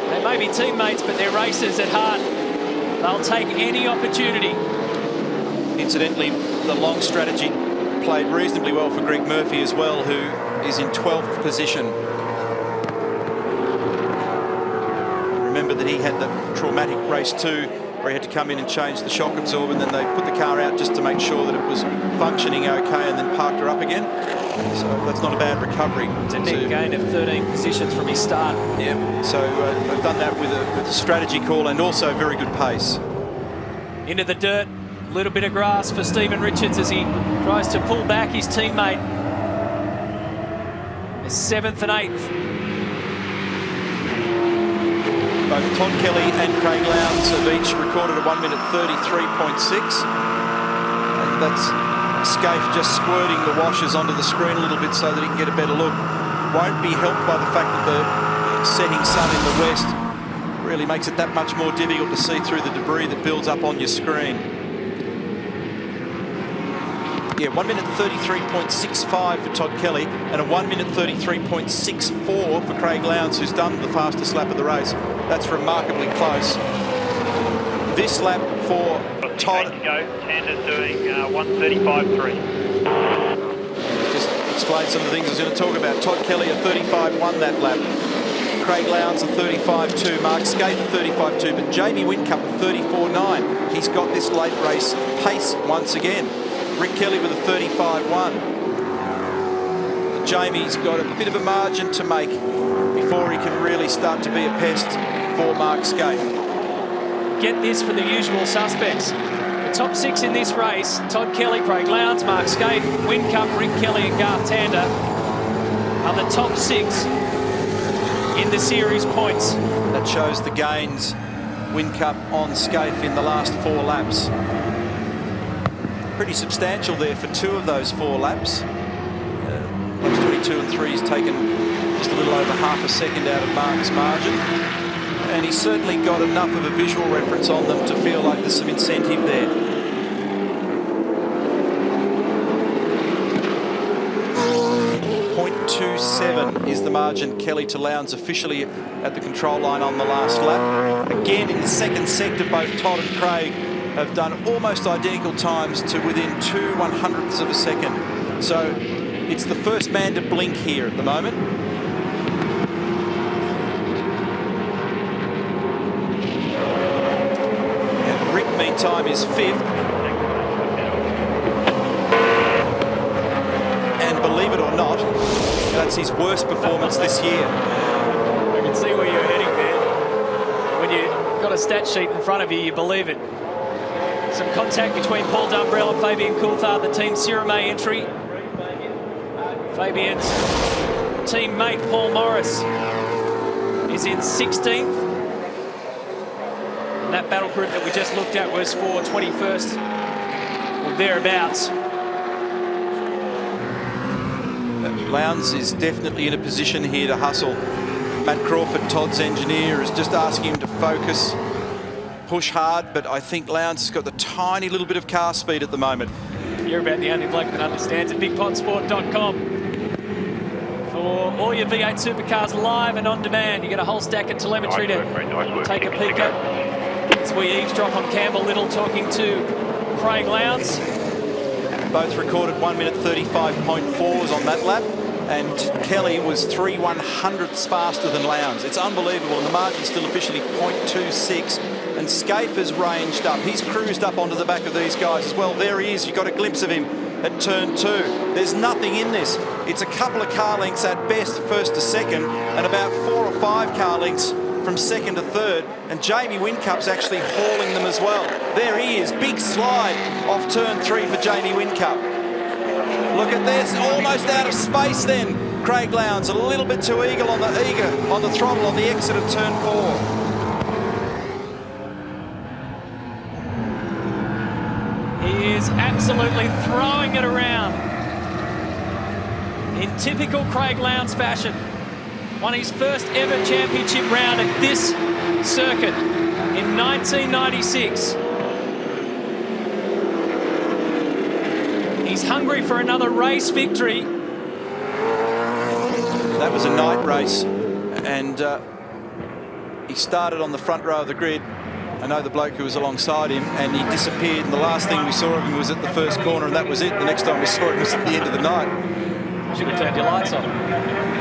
they may be teammates, but they're racers at heart. They'll take any opportunity.
Incidentally, the long strategy played reasonably well for Greg Murphy as well, who is in 12th position. Remember that he had the traumatic race 2 where he had to come in and change the shock absorber, and then they put the car out just to make sure that it was functioning okay, and then parked her up again. So that's not a bad recovery.
It's a net gain of 13 positions from his start.
Yeah, so they've done that with a strategy call and also very good pace.
Into the dirt, a little bit of grass for Stephen Richards as he tries to pull back his teammate. 7th and 8th.
Both Todd Kelly and Craig Lowndes have each recorded a 1 minute 33.6. And that's Scaife just squirting the washers onto the screen a little bit so that he can get a better look. Won't be helped by the fact that the setting sun in the west really makes it that much more difficult to see through the debris that builds up on your screen. Yeah, 1 minute 33.65 for Todd Kelly and a 1 minute 33.64 for Craig Lowndes, who's done the fastest lap of the race. That's remarkably close. This lap for Todd.
Tander's doing 1:35.3.
Just explain some of the things I was going to talk about. Todd Kelly a 35.1 that lap. Craig Lowndes a 35.2. Mark Scaife a 35.2. But Jamie Whincup a 34.9. He's got this late race pace once again. Rick Kelly with a 35.1. Jamie's got a bit of a margin to make before he can really start to be a pest for Mark Scaife.
Get this for the usual suspects. The top 6 in this race, Todd Kelly, Craig Lowndes, Mark Scaife, Whincup, Rick Kelly and Garth Tander are the top 6 in the series points.
That shows the gains Whincup on Scaife in the last 4 laps. Pretty substantial there for 2 of those 4 laps. Laps 22 and 3 has taken just a little over half a second out of Mark's margin. And he's certainly got enough of a visual reference on them to feel like there's some incentive there. .27 is the margin Kelly to Lowndes officially at the control line on the last lap. Again, in the second sector, both Todd and Craig have done almost identical times to within 0.02 of a second. So it's the first man to blink here at the moment. And Rick, meantime, is 5th. And believe it or not, that's his worst performance this year.
I can see where you're heading there. When you've got a stat sheet in front of you, you believe it. Some contact between Paul Dumbrell and Fabian Coulthard, the Team Sirame entry. Fabian's teammate Paul Morris is in 16th. And that battle group that we just looked at was for 21st or thereabouts.
Lowndes is definitely in a position here to hustle. Matt Crawford, Todd's engineer, is just asking him to focus, push hard, but I think Lowndes has got the tiny little bit of car speed at the moment.
You're about the only bloke that understands it. BigPotSport.com for all your V8 Supercars live and on demand. You get a whole stack of telemetry to take a peek at. As we eavesdrop on Campbell Little talking to Craig Lowndes.
Both recorded 1 minute 35.4s on that lap, and Kelly was 3/100ths faster than Lowndes. It's unbelievable, and the margin's still officially 0.26. And Scaife has ranged up. He's cruised up onto the back of these guys as well. There he is. You got a glimpse of him at turn 2. There's nothing in this. It's a couple of car lengths at best, first to second, and about 4 or 5 car lengths from second to third, and Jamie Whincup's actually hauling them as well. There he is, big slide off turn 3 for Jamie Whincup. Look at this, almost out of space then. Craig Lowndes a little bit too eager on the throttle on the exit of turn 4.
He is absolutely throwing it around in typical Craig Lowndes fashion. Won his first ever championship round at this circuit in 1996. He's hungry for another race victory.
That was a night race, and he started on the front row of the grid. I know the bloke who was alongside him, and he disappeared, and the last thing we saw of him was at the first corner, and that was it. The next time we saw him was at the end of the night.
Should have turned your lights on.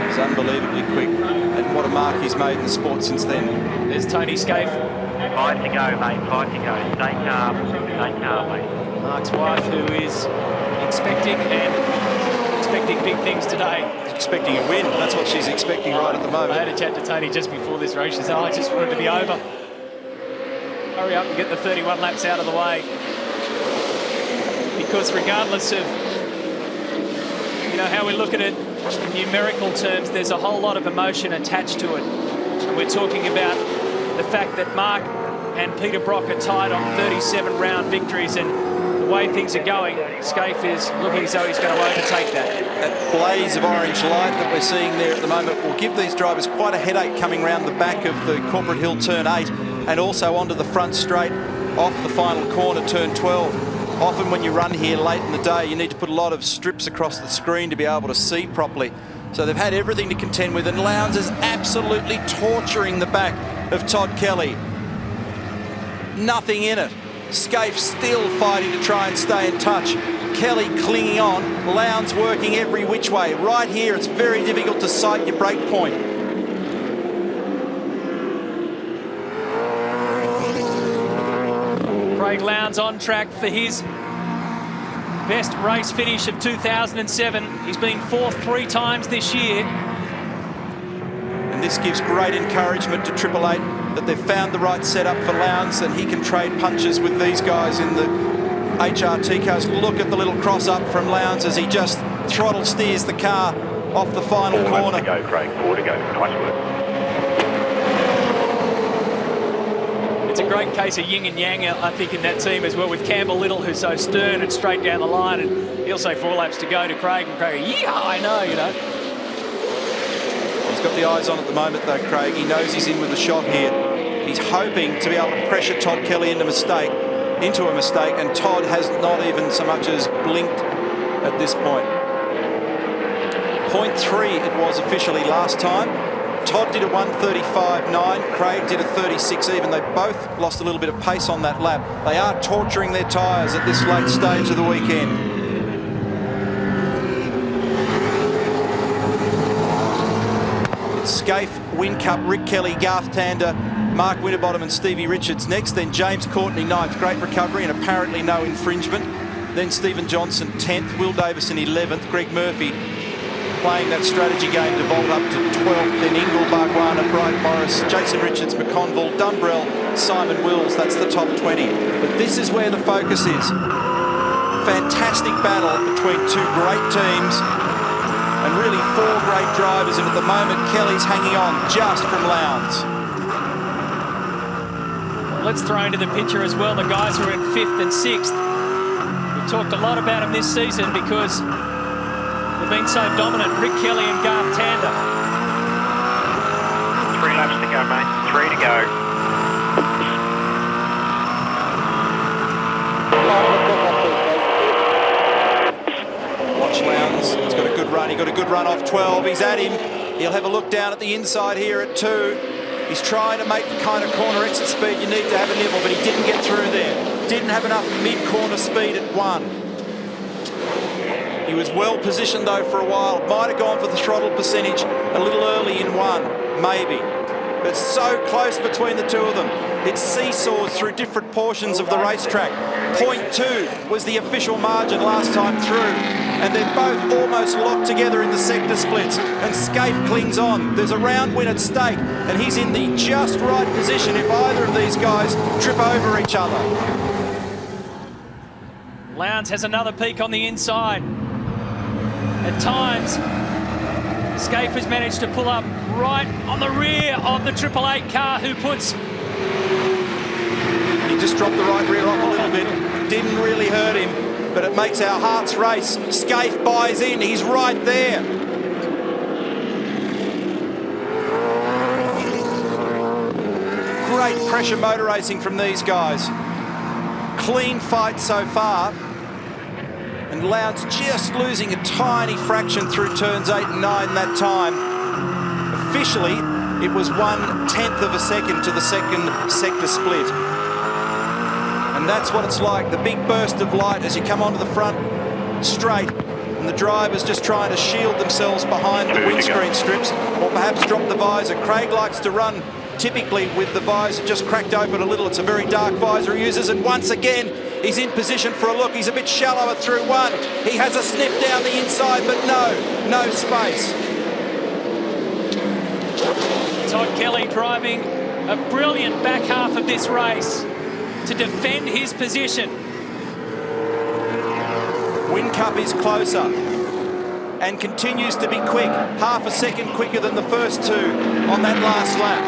It's unbelievably quick, and what a mark he's made in the sport since then.
There's Tony Scaife.
5 to go, mate. 5 to go. Stay calm, mate.
Mark's wife, who is expecting big things today.
Expecting a win. That's what she's expecting right at the moment.
I had a chat to Tony just before this race. She said, I just wanted to be over. Hurry up and get the 31 laps out of the way. Because regardless of how we look at it in numerical terms, there's a whole lot of emotion attached to it. And we're talking about the fact that Mark and Peter Brock are tied on 37 round victories, and the way things are going, Scaife is looking as though he's going to overtake that.
That blaze of orange light that we're seeing there at the moment will give these drivers quite a headache coming round the back of the Corporate Hill turn 8 and also onto the front straight off the final corner, turn 12. Often when you run here late in the day, you need to put a lot of strips across the screen to be able to see properly. So they've had everything to contend with, and Lowndes is absolutely torturing the back of Todd Kelly. Nothing in it. Scaife still fighting to try and stay in touch. Kelly clinging on, Lowndes working every which way. Right here, it's very difficult to sight your break point.
Craig Lowndes on track for his best race finish of 2007. He's been fourth 3 times this year.
And this gives great encouragement to Triple Eight that they've found the right setup for Lowndes, and he can trade punches with these guys in the HRT cars. Look at the little cross up from Lowndes as he just throttle steers the car off the final corner.
4 to go, Craig. 4 to go. Nice work.
It's a great case of yin and yang, I think, in that team as well, with Campbell Little, who's so stern and straight down the line, and he'll say 4 laps to go to Craig, and Craig, yeah, I know.
He's got the eyes on at the moment, though, Craig. He knows he's in with a shot here. He's hoping to be able to pressure Todd Kelly into a mistake, and Todd has not even so much as blinked at this point. 0.3 it was officially last time. Todd did a 1:35.9. Craig did a 36 even. They both lost a little bit of pace on that lap. They are torturing their tyres at this late stage of the weekend. It's Scaife, Whincup, Rick Kelly, Garth Tander, Mark Winterbottom and Stevie Richards next. Then James Courtney 9th. Great recovery and apparently no infringement. Then Stephen Johnson 10th. Will Davison 11th. Greg Murphy playing that strategy game to vault up to 12th. Then Ingle, Bargwana, Brian Morris, Jason Richards, McConville, Dumbrell, Simon Wills. That's the top 20. But this is where the focus is. Fantastic battle between 2 great teams and really 4 great drivers. And at the moment, Kelly's hanging on just from Lowndes.
Let's throw into the picture as well the guys who are in 5th and 6th. We've talked a lot about them this season because they've been so dominant. Rick Kelly and Garth Tander.
3 laps to go, mate. 3 to go.
Watch Lowndes. He's got a good run. He got a good run off 12. He's at him. He'll have a look down at the inside here at 2. He's trying to make the kind of corner exit speed you need to have a nibble, but he didn't get through there. Didn't have enough mid-corner speed at 1. He was well positioned though for a while. Might have gone for the throttle percentage a little early in 1, maybe. It's so close between the two of them. It seesaws through different portions of the racetrack. 0.2 was the official margin last time through. And they're both almost locked together in the sector splits. And Scaife clings on. There's a round win at stake. And he's in the just right position if either of these guys trip over each other.
Lowndes has another peek on the inside. At times, Scaife has managed to pull up right on the rear of the 888 car, who puts...
He just dropped the right rear off a little bit. Didn't really hurt him, but it makes our hearts race. Scaife buys in. He's right there. Great pressure motor racing from these guys. Clean fight so far. And Lowndes just losing a tiny fraction through turns 8 and 9 that time. Officially, it was 1/10 of a second to the second sector split. And that's what it's like, the big burst of light as you come onto the front straight, and the drivers just trying to shield themselves behind the windscreen strips, or perhaps drop the visor. Craig likes to run typically with the visor just cracked open a little. It's a very dark visor he uses, and once again, he's in position for a look. He's a bit shallower through one. He has a sniff down the inside, but no space.
Todd Kelly driving a brilliant back half of this race to defend his position.
Whincup is closer and continues to be quick, half a second quicker than the first two on that last lap.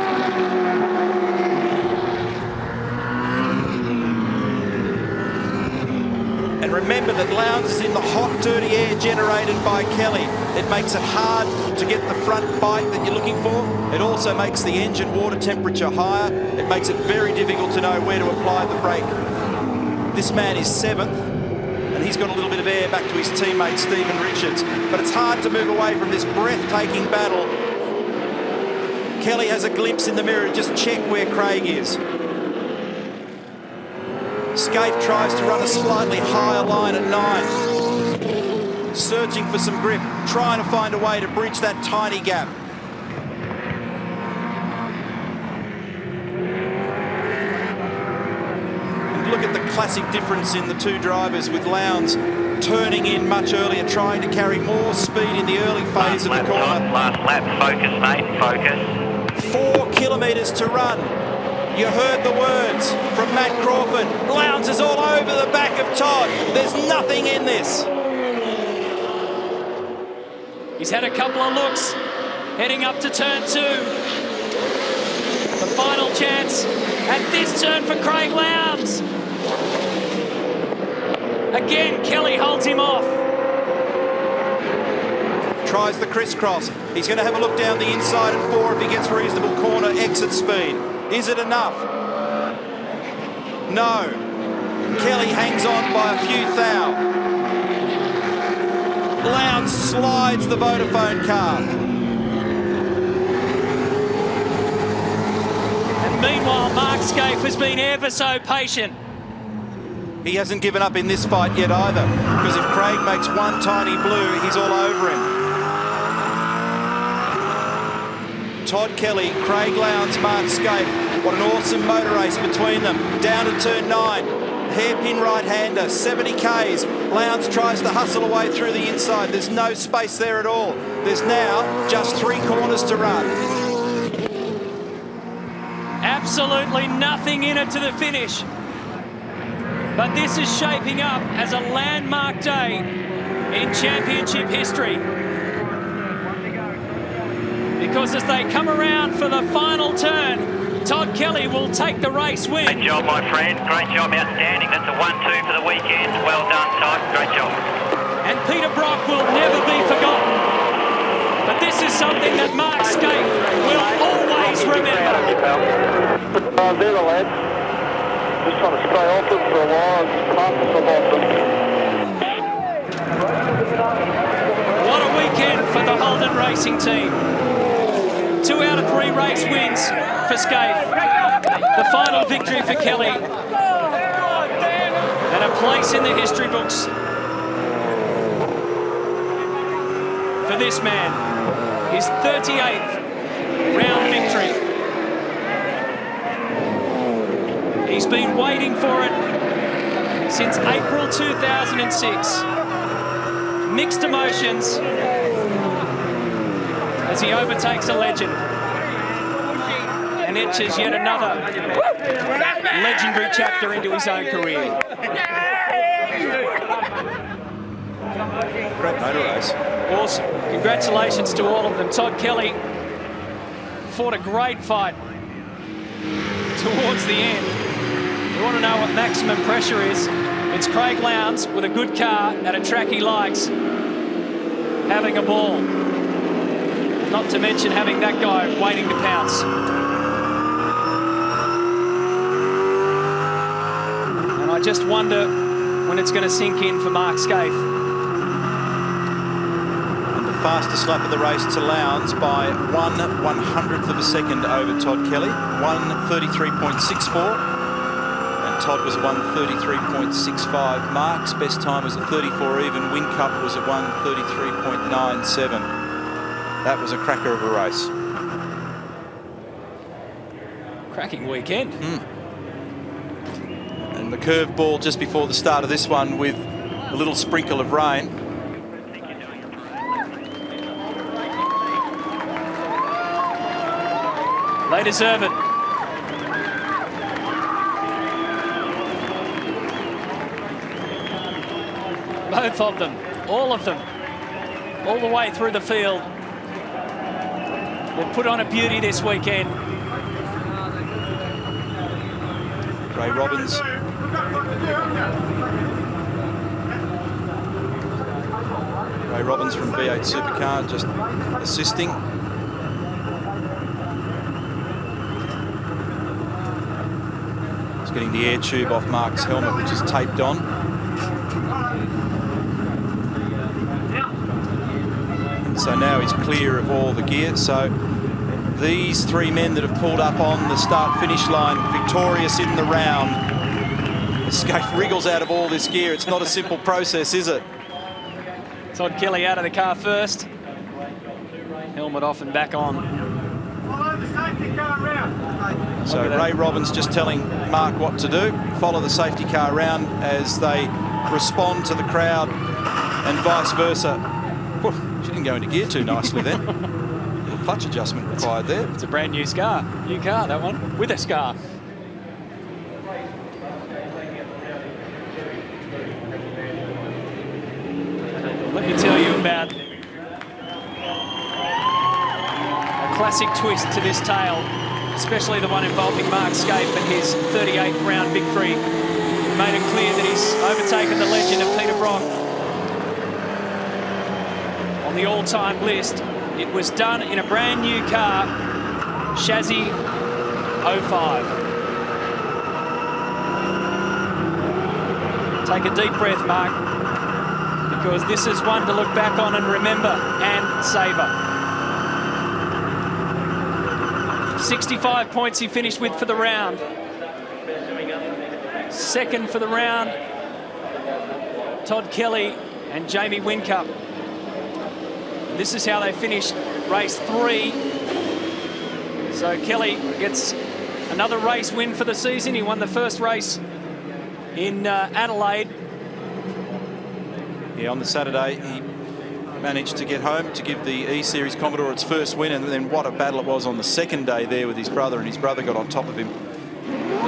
And remember that Lowndes is in the hot, dirty air generated by Kelly. It makes it hard to get the front bite that you're looking for. It also makes the engine water temperature higher. It makes it very difficult to know where to apply the brake. This man is 7th, and he's got a little bit of air back to his teammate Stephen Richards. But it's hard to move away from this breathtaking battle. Kelly has a glimpse in the mirror to just check where Craig is. Scaife tries to run a slightly higher line at 9. Searching for some grip, trying to find a way to bridge that tiny gap. And look at the classic difference in the two drivers, with Lowndes turning in much earlier, trying to carry more speed in the early phase of the corner.
Last lap, focus, mate, focus.
4 kilometres to run. You heard the words from Matt Crawford. Lowndes is all over the back of Todd. There's nothing in this.
He's had a couple of looks heading up to turn 2. The final chance at this turn for Craig Lowndes. Again, Kelly holds him off.
Tries the crisscross. He's going to have a look down the inside at 4 if he gets reasonable corner exit speed. Is it enough? No. Kelly hangs on by a few thou. Lowndes slides the Vodafone car.
And meanwhile, Mark Scaife has been ever so patient.
He hasn't given up in this fight yet either, because if Craig makes one tiny blue, he's all over him. Todd Kelly, Craig Lowndes, Mark Scaife. What an awesome motor race between them. Down to turn 9. Hairpin right-hander, 70 Ks. Lowndes tries to hustle away through the inside. There's no space there at all. There's now just 3 corners to run.
Absolutely nothing in it to the finish. But this is shaping up as a landmark day in championship history. Because as they come around for the final turn, Todd Kelly will take the race win.
Great job, my friend. Great job, outstanding. That's a 1-2 for the weekend. Well done, Todd. Great job.
And Peter Brock will never be forgotten. But this is something that Mark Scaife will always remember.
There the lads. Just trying to stay off them for a while and pass them off them.
What a weekend for the Holden Racing team. 2 out of 3 race wins for Scaife. The final victory for Kelly. And a place in the history books for this man. His 38th round victory. He's been waiting for it since April 2006. Mixed emotions as he overtakes a legend and etches yet another legendary chapter into his own career.
Great motor race.
Awesome. Congratulations to all of them. Todd Kelly fought a great fight towards the end. You want to know what maximum pressure is? It's Craig Lowndes with a good car at a track he likes, having a ball. Not to mention having that guy waiting to pounce. And I just wonder when it's going to sink in for Mark Skaife.
And the fastest lap of the race to Lowndes by 1/100th of a second over Todd Kelly, 1:33.64. Todd was 1:33.65. Mark's best time was a 34 even. Whincup was a 1:33.97. That was a cracker of a race.
Cracking weekend.
And the curveball just before the start of this one with a little sprinkle of rain.
They deserve it. Both of them, all of them, all the way through the field. They've put on a beauty this weekend.
Ray Robbins. Ray Robbins from V8 Supercar just assisting. He's getting the air tube off Mark's helmet, which is taped on. So now he's clear of all the gear. So these three men that have pulled up on the start-finish line, victorious in the round. Skaife wriggles out of all this gear. It's not a simple process, is it?
Todd Kelly out of the car first. Helmet off and back on.
So Ray Robbins just telling Mark what to do. Follow the safety car around as they respond to the crowd and vice versa. She didn't go into gear too nicely then. A little clutch adjustment required there.
It's a brand new car. New car, that one. With a scar. Let me tell you about a classic twist to this tale, especially the one involving Mark Skaife and his 38th round victory. He made it clear that he's overtaken the legend of Peter Brock on the all-time list. It was done in a brand new car, chassis 05. Take a deep breath, Mark, because this is one to look back on and remember and savour. 65 points he finished with for the round. Second for the round, Todd Kelly and Jamie Whincup. This is how they finished race 3. So Kelly gets another race win for the season. He won the first race in Adelaide.
Yeah, on the Saturday, he managed to get home to give the E-Series Commodore its first win, and then what a battle it was on the second day there with his brother, and his brother got on top of him.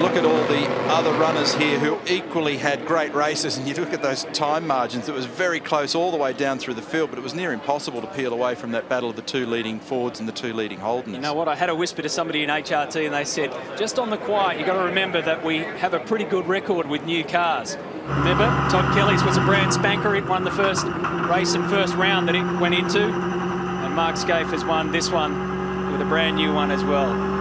Look at all the other runners here who equally had great races, and you look at those time margins. It was very close all the way down through the field, but it was near impossible to peel away from that battle of the two leading Fords and the two leading Holdens.
You know what, I had a whisper to somebody in HRT and they said, just on the quiet, you've got to remember that we have a pretty good record with new cars. Remember, Todd Kelly's was a brand spanker. It won the first race and first round that it went into, and Mark Skaife has won this one with a brand new one as well.